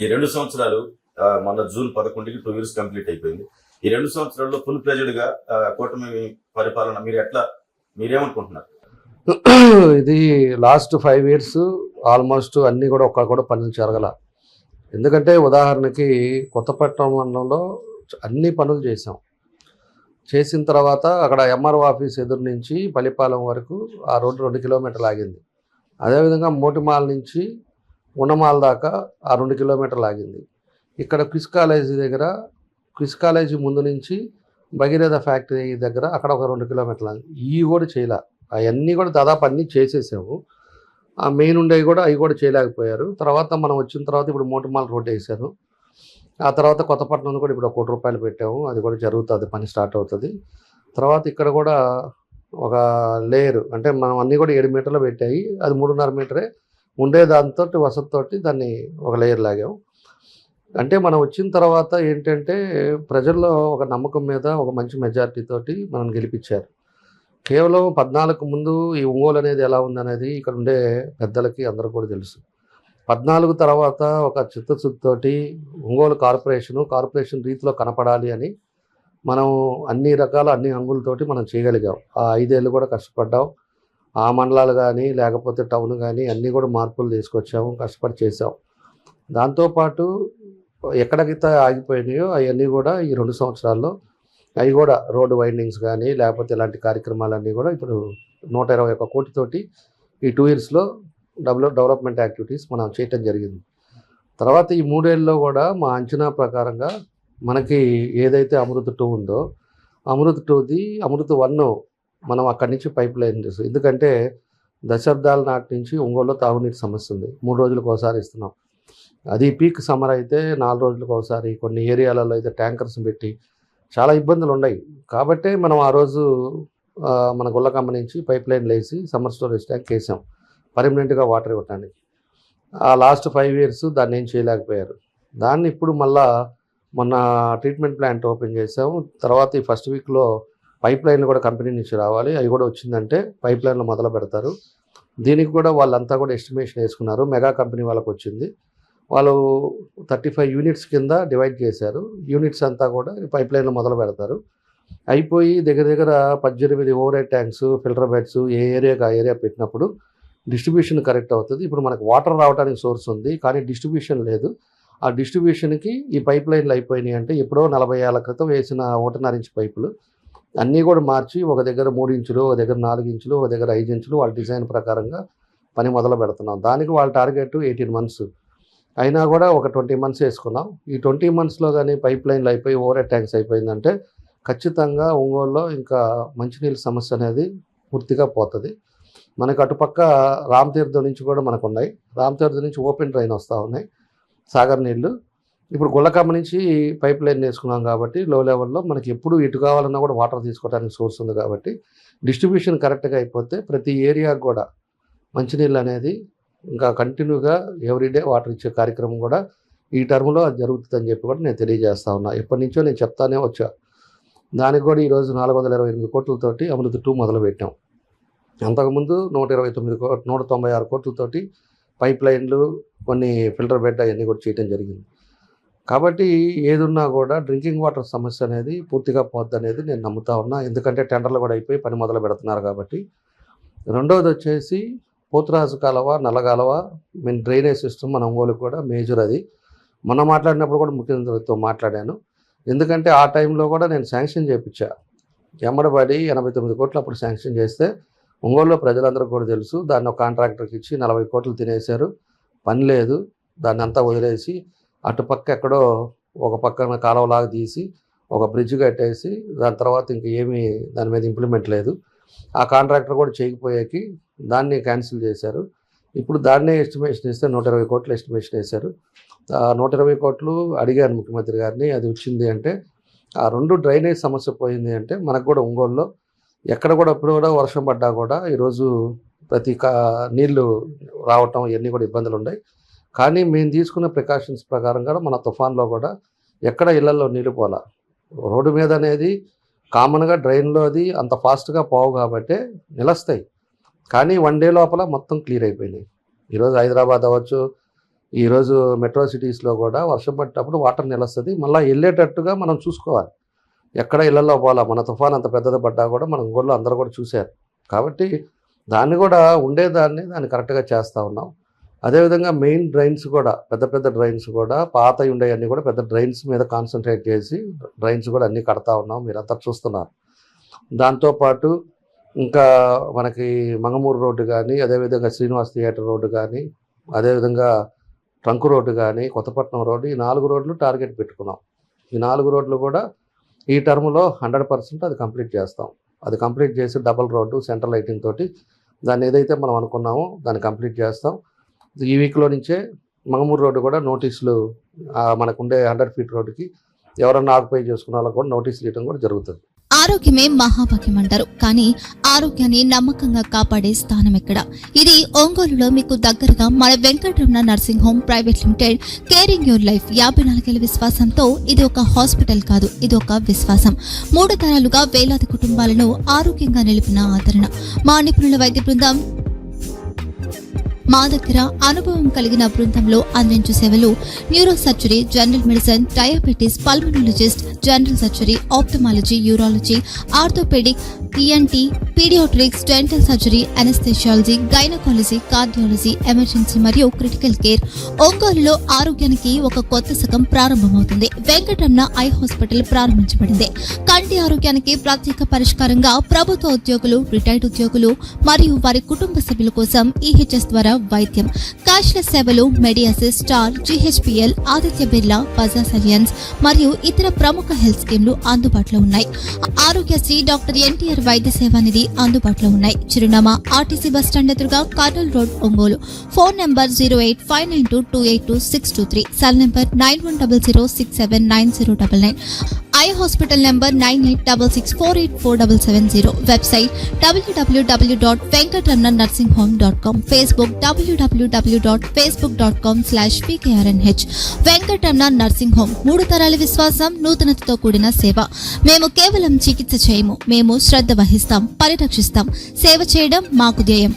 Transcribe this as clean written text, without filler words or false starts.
ఈ 2 సంవత్సరాలు మొన్న జూన్ 11కి 2 ఇయర్స్ కంప్లీట్ అయిపోయింది. ఈ 2 సంవత్సరాల్లో ఫుల్ ప్లెజెడ్ గా కూటమి పరిపాలన మీరేమనుకుంటున్నారు? ఇది లాస్ట్ 5 ఇయర్స్ ఆల్మోస్ట్ అన్నీ కూడా ఒక్క కూడా పనులు జరగల. ఎందుకంటే ఉదాహరణకి కొత్తపట్నం మండలంలో అన్ని పనులు చేసాం. చేసిన తర్వాత అక్కడ ఎంఆర్ఓ ఆఫీస్ ఎదురు నుంచి పల్లిపాలెం వరకు ఆ రోడ్డు 2 కిలోమీటర్లు ఆగింది. అదేవిధంగా మోటిమాల నుంచి ఉన్నమాల దాకా ఆ 2 కిలోమీటర్లు ఆగింది. ఇక్కడ క్విజ్ కాలేజీ దగ్గర, క్విజ్ కాలేజీ ముందు నుంచి భగీరథ ఫ్యాక్టరీ దగ్గర అక్కడ ఒక 2 కిలోమీటర్లు ఆగింది. ఇవి కూడా చేయలే. అవన్నీ కూడా దాదాపు అన్నీ చేసేసాము. ఆ మెయిన్ ఉండేవి కూడా అవి కూడా చేయలేకపోయారు. తర్వాత మనం వచ్చిన తర్వాత ఇప్పుడు మోటిమాల రోడ్డు వేసారు. ఆ తర్వాత కొత్తపట్నంలో కూడా ఇప్పుడు 1 కోటి రూపాయలు పెట్టాము. అది కూడా జరుగుతుంది, పని స్టార్ట్ అవుతుంది. తర్వాత ఇక్కడ కూడా ఒక లేయర్ అంటే మనం అన్నీ కూడా 7 మీటర్లు పెట్టాయి, అది 3.5 మీటరే ఉండే దాంతో వసతితోటి దాన్ని ఒక లేయర్ లాగాము. అంటే మనం వచ్చిన తర్వాత ఏంటంటే ప్రజల్లో ఒక నమ్మకం మీద ఒక మంచి మెజారిటీ తోటి మనం గెలిపించారు. కేవలం 14 ముందు ఈ ఒంగోలు అనేది ఎలా ఉందనేది ఇక్కడ ఉండే పెద్దలకి అందరూ కూడా తెలుసు. 14 తర్వాత ఒక చిత్తశుద్ధితోటి ఒంగోలు కార్పొరేషన్ రీతిలో కనపడాలి అని మనం అన్ని రకాల అన్ని అంగులతోటి మనం చేయగలిగాం. ఆ 5 ఏళ్ళు కూడా కష్టపడ్డాం. ఆ మండలాలు కానీ లేకపోతే టౌన్ కానీ అన్నీ కూడా మార్పులు తీసుకొచ్చాము, కష్టపడి చేసాం. దాంతోపాటు ఎక్కడికైతే ఆగిపోయినాయో అవన్నీ కూడా ఈ 2 సంవత్సరాల్లో అవి కూడా రోడ్డు వైండింగ్స్ కానీ లేకపోతే ఇలాంటి కార్యక్రమాలన్నీ కూడా ఇప్పుడు 121 కోటితోటి ఈ 2 ఇయర్స్లో డెవలప్మెంట్ యాక్టివిటీస్ మనం చేయటం జరిగింది. తర్వాత ఈ 3 ఏళ్ళలో కూడా మా అంచనా ప్రకారంగా మనకి ఏదైతే అమృత్ 2 ఉందో అమృత్ 2ది అమృత్ 1 మనం అక్కడి నుంచి పైప్ లైన్ చేస్తాం. ఎందుకంటే దశాబ్దాల నాటి నుంచి ఒంగోలులో తాగునీటి సమస్య ఉంది. 3 రోజులకు ఒకసారి ఇస్తున్నాం. అది పీక్ సమ్మర్ అయితే 4 రోజులకు ఒకసారి, కొన్ని ఏరియాలలో అయితే ట్యాంకర్స్ పెట్టి చాలా ఇబ్బందులు ఉన్నాయి. కాబట్టే మనం ఆ రోజు మన గుల్లకమ్మ నుంచి పైప్ లైన్లు వేసి సమ్మర్ స్టోరేజ్ ట్యాంక్ వేసాం పర్మనెంట్గా వాటర్ ఇవ్వడానికి. ఆ లాస్ట్ 5 ఇయర్స్ దాన్ని ఏం చేయలేకపోయారు. దాన్ని ఇప్పుడు మళ్ళా మొన్న ట్రీట్మెంట్ ప్లాంట్ ఓపెన్ చేసాము. తర్వాత ఈ ఫస్ట్ వీక్లో పైప్ లైన్లు కూడా కంపెనీ నుంచి రావాలి. అవి కూడా వచ్చిందంటే పైప్ లైన్లు మొదలు పెడతారు. దీనికి కూడా వాళ్ళంతా కూడా ఎస్టిమేషన్ వేసుకున్నారు. మెగా కంపెనీ వాళ్ళకి వచ్చింది. వాళ్ళు 35 యూనిట్స్ కింద డివైడ్ చేశారు. యూనిట్స్ అంతా కూడా పైప్ లైన్లు మొదలు పెడతారు. అయిపోయి దగ్గర దగ్గర 18 over head tanks, filter beds ఏ ఏరియాకి ఆ ఏరియా పెట్టినప్పుడు డిస్ట్రిబ్యూషన్ కరెక్ట్ అవుతుంది. ఇప్పుడు మనకు వాటర్ రావడానికి సోర్స్ ఉంది, కానీ డిస్ట్రిబ్యూషన్ లేదు. ఆ డిస్ట్రిబ్యూషన్కి ఈ పైప్ లైన్లు అయిపోయినాయి అంటే ఎప్పుడో 40 ఏళ్ల క్రితం వేసిన 1.5 ఇంచ్ పైపులు అన్నీ కూడా మార్చి ఒక దగ్గర 3 ఇంచులు, ఒక దగ్గర 4 ఇంచులు, ఒక దగ్గర 5 ఇంచులు వాళ్ళ డిజైన్ ప్రకారంగా పని మొదలు పెడుతున్నాం. దానికి వాళ్ళ టార్గెట్ 18 మంత్స్ అయినా కూడా ఒక 20 మంత్స్ వేసుకున్నాం. ఈ 20 మంత్స్లో కానీ పైప్ లైన్లు అయిపోయి ఓవర్ హెడ్ ట్యాంక్స్ అయిపోయిందంటే ఖచ్చితంగా ఒంగోలులో ఇంకా మంచినీళ్ళ సమస్య అనేది పూర్తిగా పోతుంది. మనకు అటుపక్క రామతీర్థం నుంచి కూడా మనకు ఉన్నాయి. రామతీర్థం నుంచి ఓపెన్ డ్రైన్ వస్తూ ఉన్నాయి సాగర్ నీళ్లు. ఇప్పుడు గుల్లకమ్మ నుంచి పైప్ లైన్ వేసుకున్నాం కాబట్టి లో లెవెల్లో మనకి ఎప్పుడు ఎటు కావాలన్నా కూడా వాటర్ తీసుకోవడానికి సోర్స్ ఉంది. కాబట్టి డిస్ట్రిబ్యూషన్ కరెక్ట్గా అయిపోతే ప్రతి ఏరియాకు కూడా మంచినీళ్ళు అనేది ఇంకా కంటిన్యూగా ఎవ్రీడే వాటర్ ఇచ్చే కార్యక్రమం కూడా ఈ టర్మ్లో అది జరుగుతుందని చెప్పి కూడా నేను తెలియజేస్తా ఉన్నా. ఎప్పటి నుంచో నేను చెప్తానే వచ్చా. దానికి కూడా ఈరోజు 428 కోట్లతోటి అమృత్ 2 మొదలుపెట్టాం. అంతకుముందు 196 కోట్లతోటి పైప్ లైన్లు, కొన్ని ఫిల్టర్ బెడ్ అవన్నీ కూడా చేయడం జరిగింది. కాబట్టి ఏదున్నా కూడా డ్రింకింగ్ వాటర్ సమస్య అనేది పూర్తిగా పోద్ది అనేది నేను నమ్ముతా ఉన్నా. ఎందుకంటే టెండర్లు కూడా అయిపోయి పని మొదలు పెడుతున్నారు కాబట్టి. రెండవది వచ్చేసి పోతురాజు కాలువ, నల్లగాలువ డ్రైనేజ్ సిస్టమ్ మన ఒంగోలుకు కూడా మేజర్. అది మొన్న మాట్లాడినప్పుడు కూడా ముఖ్యమంత్రితో మాట్లాడాను. ఎందుకంటే ఆ టైంలో కూడా నేను శాంక్షన్ చేయించా. ఎమ్మడబడి 89 కోట్లు అప్పుడు శాంక్షన్ చేస్తే ఒంగోలులో ప్రజలందరూ కూడా తెలుసు. దాన్ని ఒక కాంట్రాక్టర్కి ఇచ్చి 40 కోట్లు తినేశారు. పని లేదు, దాన్ని అంతా వదిలేసి అటుపక్క ఎక్కడో ఒక పక్కన కాలువలాగా తీసి ఒక బ్రిడ్జ్ కట్టేసి దాని తర్వాత ఇంక ఏమీ దాని మీద ఇంప్లిమెంట్ లేదు. ఆ కాంట్రాక్టర్ కూడా చేయకపోయాకి దాన్ని క్యాన్సిల్ చేశారు. ఇప్పుడు దాన్నే ఎస్టిమేషన్ ఇస్తే 120 కోట్లు ఎస్టిమేషన్ వేశారు. 120 కోట్లు అడిగాను ముఖ్యమంత్రి గారిని, అది వచ్చింది అంటే ఆ 2 డ్రైనేజ్ సమస్య పోయింది అంటే మనకు కూడా ఒంగోలులో ఎక్కడ కూడా ఇప్పుడు కూడా వర్షం పడ్డా కూడా ఈరోజు ప్రతి నీళ్లు రావటం ఇవన్నీ కూడా ఇబ్బందులు ఉన్నాయి. కానీ మేము తీసుకున్న ప్రికాషన్స్ ప్రకారం కూడా మన తుఫాన్లో కూడా ఎక్కడ ఇళ్లలో నీళ్ళు పోలా. రోడ్డు మీద అనేది కామన్గా డ్రైన్లో అది అంత ఫాస్ట్గా పోవు కాబట్టి నిలుస్తాయి. కానీ 1 డే లోపల మొత్తం క్లియర్ అయిపోయినాయి. ఈరోజు హైదరాబాద్ అవ్వచ్చు, ఈరోజు మెట్రో సిటీస్లో కూడా వర్షం పడ్డప్పుడు వాటర్ నిలుస్తుంది, మళ్ళీ వెళ్ళేటట్టుగా మనం చూసుకోవాలి. ఎక్కడ ఇళ్లలో పోవాలా, మన తుఫాన్ అంత పెద్దది పడ్డా కూడా మన ఊళ్ళో అందరూ కూడా చూశారు. కాబట్టి దాన్ని కూడా దాన్ని కరెక్ట్గా చేస్తూ ఉన్నాం. అదేవిధంగా మెయిన్ డ్రైన్స్ కూడా పెద్ద పెద్ద డ్రైన్స్ కూడా పాతవి ఉండేవన్నీ కూడా పెద్ద డ్రైన్స్ మీద కాన్సన్ట్రేట్ చేసి డ్రైన్స్ కూడా అన్నీ కడతా ఉన్నాం, మీరంతా చూస్తున్నారు. దాంతోపాటు ఇంకా మనకి మంగమూరు రోడ్డు కానీ, అదేవిధంగా శ్రీనివాస్ థియేటర్ రోడ్డు కానీ, అదేవిధంగా ట్రంక్ రోడ్డు కానీ, కొత్తపట్నం రోడ్డు, ఈ 4 రోడ్లు టార్గెట్ పెట్టుకున్నాం. ఈ 4 రోడ్లు కూడా ఈ టర్మ్లో 100% అది కంప్లీట్ చేస్తాం. అది కంప్లీట్ చేసి డబల్ రోడ్డు సెంట్రల్ లైటింగ్ తోటి దాన్ని ఏదైతే మనం అనుకున్నామో దాన్ని కంప్లీట్ చేస్తాం. ఈ వీక్లో నుంచే మంగమూరు రోడ్డు కూడా నోటీసులు మనకుండే 100 ఫీట్ రోడ్డుకి ఎవరన్నా ఆక్యుపై చేసుకున్న వాళ్ళకి కూడా నోటీసులు ఇవ్వడం కూడా జరుగుతుంది. ఆరోగ్యమే మహాభాగ్యం అంటారు, కానీ ఆరోగ్యాన్ని నమ్మకంగా కాపాడే స్థానం ఎక్కడ? ఇది ఒంగోలులో మీకు దగ్గరగా మన Venkataramana nursing home private limited, caring your life 54 ఏళ్ల విశ్వాసంతో ఇది ఒక హాస్పిటల్ కాదు, ఇది ఒక విశ్వాసం. 3 తరాలుగా వేలాది కుటుంబాలను ఆరోగ్యంగా నిలిపిన ఆదరణ. మా నిపుణుల వైద్య బృందం మా దగ్గర అనుభవం కలిగిన బృందంలో అందించే సేవలు neuro surgery, general medicine, diabetes, pulmonologist, general surgery, ophthalmology, urology, orthopaedic, ENT, paediatrics, dental surgery, anaesthesiology, gynaecology, cardiology, emergency మరియు క్రిటికల్ కేర్. ఒంగోలులో ఆరోగ్యానికి ఒక కొత్త శకం ప్రారంభమవుతుంది. వెంకటరమణ ఐ హాస్పిటల్ ప్రారంభించబడింది. కంటి ఆరోగ్యానికి ప్రత్యేక పరిష్కారంగా ప్రభుత్వ ఉద్యోగులు, రిటైర్డ్ ఉద్యోగులు మరియు వారి కుటుంబ సభ్యుల కోసం ఈహెచ్ఎస్ ద్వారా వైద్యం, క్యాష్లెస్ సేవలు, Medi Assist, Star, GHPL, Aditya Birla, Bajaj Allianz మరియు ఇతర ప్రముఖ హెల్త్ స్కీమ్లు అందుబాటులో ఉన్నాయి. ఆరోగ్యశ్రీ, డాక్టర్ ఎన్టీఆర్ వైద్య సేవా నిధి అందుబాటులో ఉన్నాయి. చిరునామా ఆర్టీసీ బస్టాండ్ ఎదురుగా, Kurnool road, Ongole. Phone number 08592282623, cell number 9100679099. Eye hospital number 9866484770. Website www.venkatramananursinghome.com. Facebook www.facebook.com/pkrnh. Venkataramana nursing home, 3 తరాల విశ్వాసం, నూతనతతో కూడిన సేవ. మేము కేవలం చికిత్స చేయము, మేము శ్రద్ధ వహిస్తాం, పరిరక్షిస్తాం. సేవ చేయడం మాకు ధ్యేయం.